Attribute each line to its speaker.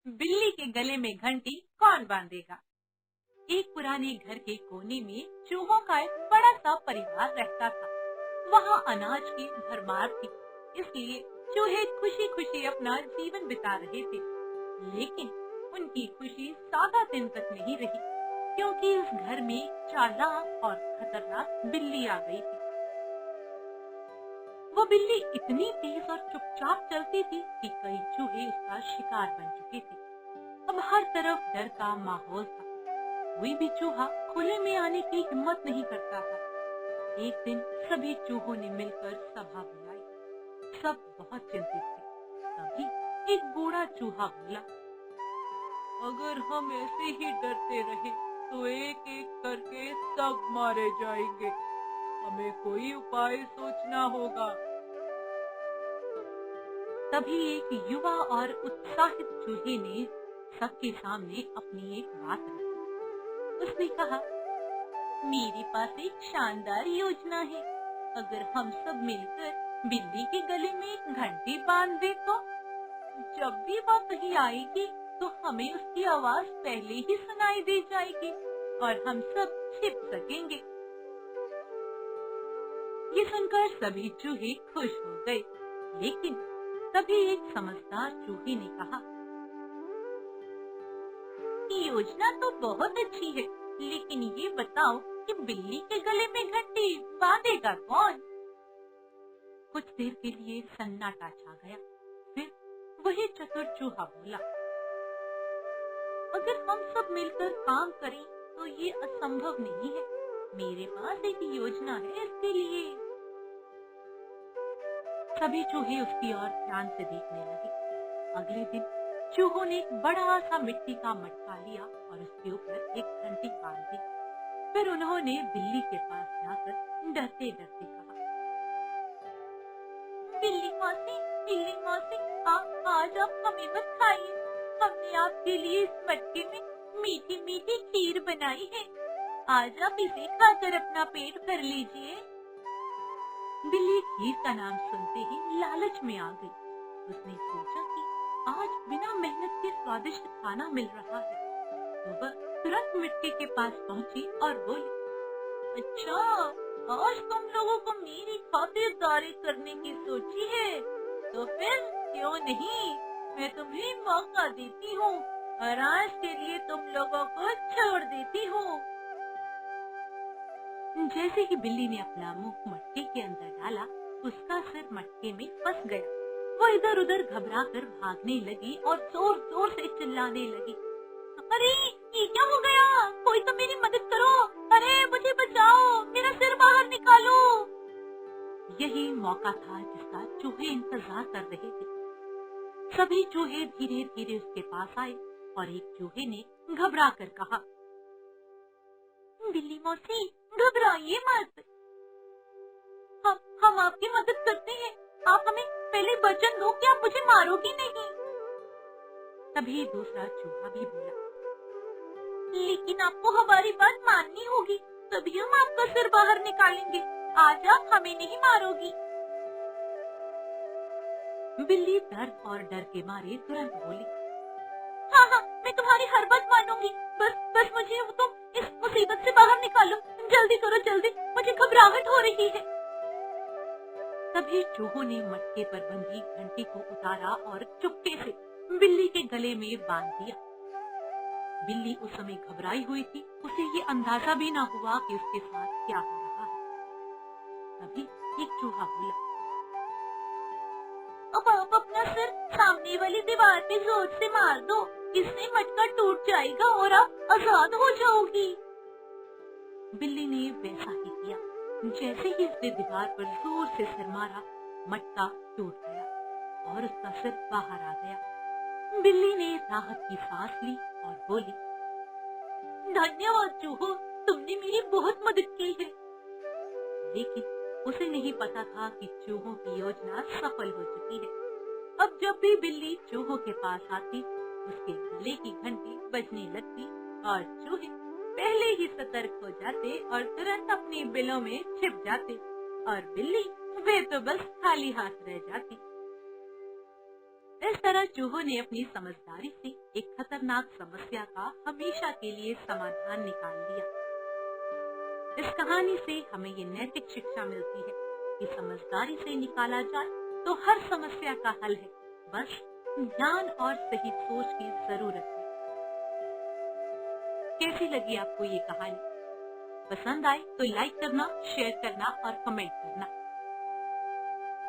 Speaker 1: बिल्ली के गले में घंटी कौन बांधेगा। एक पुराने घर के कोने में चूहों का एक बड़ा सा परिवार रहता था। वहाँ अनाज की भरमार थी, इसलिए चूहे खुशी खुशी अपना जीवन बिता रहे थे। लेकिन उनकी खुशी ज्यादा दिन तक नहीं रही, क्योंकि उस घर में चालाक और खतरनाक बिल्ली आ गई थी। वो बिल्ली इतनी तेज और चुपचाप चलती थी कि कई चूहे उसका शिकार बन चुके थे। अब हर तरफ डर का माहौल था। कोई भी चूहा खुले में आने की हिम्मत नहीं करता था। एक दिन सभी चूहों ने मिलकर सभा बुलाई। सब बहुत चिंतित थे। तभी एक बूढ़ा चूहा बोला, अगर हम ऐसे ही डरते रहे तो एक एक करके सब मारे जाएंगे। हमें कोई उपाय सोचना होगा। तभी एक युवा और उत्साहित चूहे ने सबके सामने अपनी एक बात रखी। उसने कहा, मेरे पास एक शानदार योजना है। अगर हम सब मिलकर बिल्ली के गले में एक घंटी बांध दे तो जब भी वह कहीं आएगी तो हमें उसकी आवाज पहले ही सुनाई दे जाएगी और हम सब छिप सकेंगे। ये सुनकर सभी चूहे खुश हो गए, लेकिन तभी एक समझदार चूहे ने कहा, ये योजना तो बहुत अच्छी है, लेकिन ये बताओ कि बिल्ली के गले में घंटी बांधेगा कौन? कुछ देर के लिए सन्नाटा छा गया। फिर वही चतुर चूहा बोला, अगर हम सब मिलकर काम करें तो ये असंभव नहीं है। मेरे पास एक योजना है इसके लिए। सभी चूहे उसकी ओर ध्यान से देखने लगे। अगले दिन चूहों ने एक बड़ा सा मिट्टी का मटका लिया और उसके ऊपर एक घंटी बांध दी। फिर उन्होंने बिल्ली के पास जाकर डरते डरते कहा, बिल्ली मौसी, आज आप हमें मत खाइए। हमने आपके लिए इस मटके में मीठी मीठी खीर बनाई है। आज आप इसे खाकर अपना पेट भर लीजिए। बिल्ली खीर का नाम सुनते ही लालच में आ गई। उसने सोचा कि आज बिना मेहनत के स्वादिष्ट खाना मिल रहा है, तो वह तुरंत मिट्टी के पास पहुंची और बोली, अच्छा, आज तुम लोगों को मेरी खातिरदारी करने की सोची है, तो फिर क्यों नहीं, मैं तुम्हें मौका देती हूँ और आज के लिए तुम लोगों को छोड़ देती हूँ। जैसे ही बिल्ली ने अपना मुंह मटके के अंदर डाला, उसका सिर मटके में फंस गया। वो इधर उधर घबराकर भागने लगी और जोर जोर से चिल्लाने लगी, अरे ये क्या हो गया? कोई तो मेरी मदद करो! अरे मुझे बचाओ! मेरा सिर बाहर निकालो! यही मौका था जिसका चूहे इंतजार कर रहे थे। सभी चूहे धीरे धीरे उसके पास आए और एक चूहे ने घबरा कर कहा, बिल्ली मौसी, घबराइए मत, हम आपकी मदद करते हैं। आप हमें पहले वचन दो कि आप मुझे मारोगी नहीं। तभी दूसरा चूहा भी बोला, लेकिन आपको हमारी बात माननी होगी, तभी हम आपका सिर बाहर निकालेंगे। आज आप हमें नहीं मारोगी। बिल्ली दर्द और डर के मारे तुरंत बोली, हाँ, मैं तुम्हारी हर बात मानूंगी। बस मुझे तुम इस मुसीबत से बाहर निकालो। जल्दी करो, जल्दी, मुझे घबराहट हो रही है। तभी चूहों ने मटके पर बंधी घंटी को उतारा और चुपके से बिल्ली के गले में बांध दिया। बिल्ली उस समय घबराई हुई थी, उसे ये अंदाजा भी ना हुआ कि उसके साथ क्या हो रहा है। तभी एक चूहा बोला, अब आप अपना सिर सामने वाली दीवार पे जोर से मार दो, इससे मटका टूट जाएगा और आप आजाद हो जाओगी। बिल्ली ने वैसा ही किया। जैसे ही उसने दीवार पर जोर से सिर मारा, मटका टूट गया और उसका सिर बाहर आ गया। बिल्ली ने राहत की सांस ली और बोली, धन्यवाद चूहो, तुमने मेरी बहुत मदद की है। लेकिन उसे नहीं पता था कि चूहों की योजना सफल हो चुकी है। अब जब भी बिल्ली चूहों के पास आती, उसके गले की घंटी बजने लगती और चूहे पहले ही सतर्क हो जाते और तुरंत अपनी बिलों में छिप जाते और बिल्ली वे तो बस खाली हाथ रह जाती। इस तरह चूहों ने अपनी समझदारी से एक खतरनाक समस्या का हमेशा के लिए समाधान निकाल लिया। इस कहानी से हमें ये नैतिक शिक्षा मिलती है कि समझदारी से निकाला जाए तो हर समस्या का हल है, बस ध्यान और सही सोच की जरूरत है। कैसी लगी आपको ये कहानी? पसंद आई तो लाइक करना, शेयर करना और कमेंट करना।